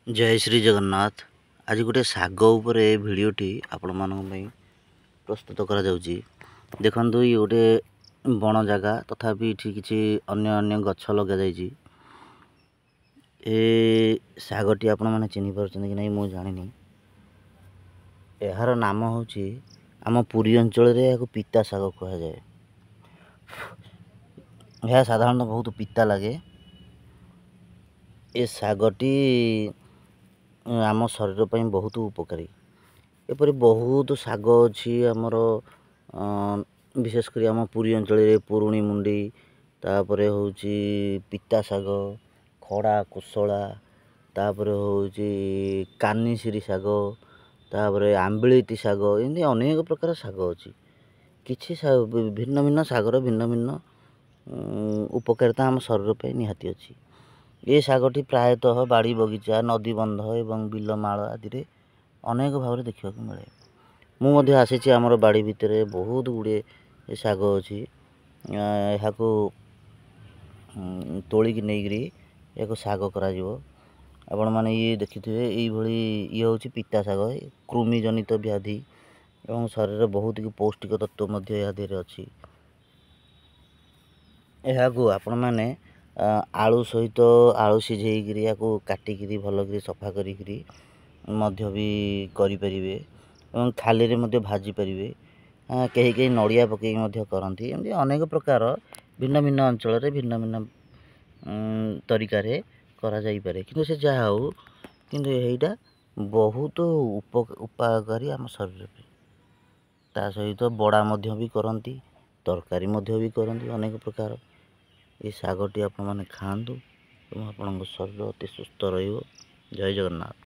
जय श्री जगन्नाथ। आज गोटे शाग उपरे भिडटी आपण मानी प्रस्तुत करा जाउची। देखंतु ये गोटे बण जगह तथापि ये किसी अन्य अन्य गछ लगा जाइए। ए शागटी आपण माने चिन्ह पारुछन कि नहीं मु जानिनी। यार नाम होची आम पुरी अंचल रे याको पिता शाग कहा जाए। यह साधारण बहुत पिता लगे। ए शागटी आम शरीर पर बहुत उपकारी। एपरी बहुत शाग अच्छी आमर विशेषकर आम पुरी अंचल पुरुणी मुंडी तापर होची पिता शाग खड़ा कुशला तापर होची कानीसिरी शाग तापर आंबिलिटी शाग एमती अनेक प्रकार शाग अच्छी। किछि भिन्न भिन्न शागर भिन्न भिन्न उपकारिता आम शरीर पर निहाती अच्छी। ये शागटी प्रायतः बाड़ी बगीचा नदी बंध एवं बिलमाल आदि अनेक भाव देखा मिले। मुझे आसी आमर बाड़ी भितर बहुत गुड़े शाग अच्छी। यहाँ तोलिकी नहीं शाग करा आपण मैंने ये देखि थे ये हूँ पिता शाग कृमि जनित व्याधि एवं शरीर बहुत पौष्टिक तत्व अच्छी। यहाँ आपण मैंने आलू सहित आलू सिझेकरी या काटिकी भलक सफा करी करें और खाली रे भाजी पारे। कहीं कहीं नड़िया पकई करती एमती अनेक प्रकार भिन्न भिन्न अंचल भिन्न भिन्न तरीका करा जाई पारे। किंतु से जहा हो किंतु यहीटा बहुत उपकारी आम शरीर पे। ता सहित बड़ा भी करती तरकारी भी करती अनेक प्रकार। ये शागटी आपण मैंने खातु एवं आपन शरीर अति सुस्थ रहिबो। जय जगन्नाथ।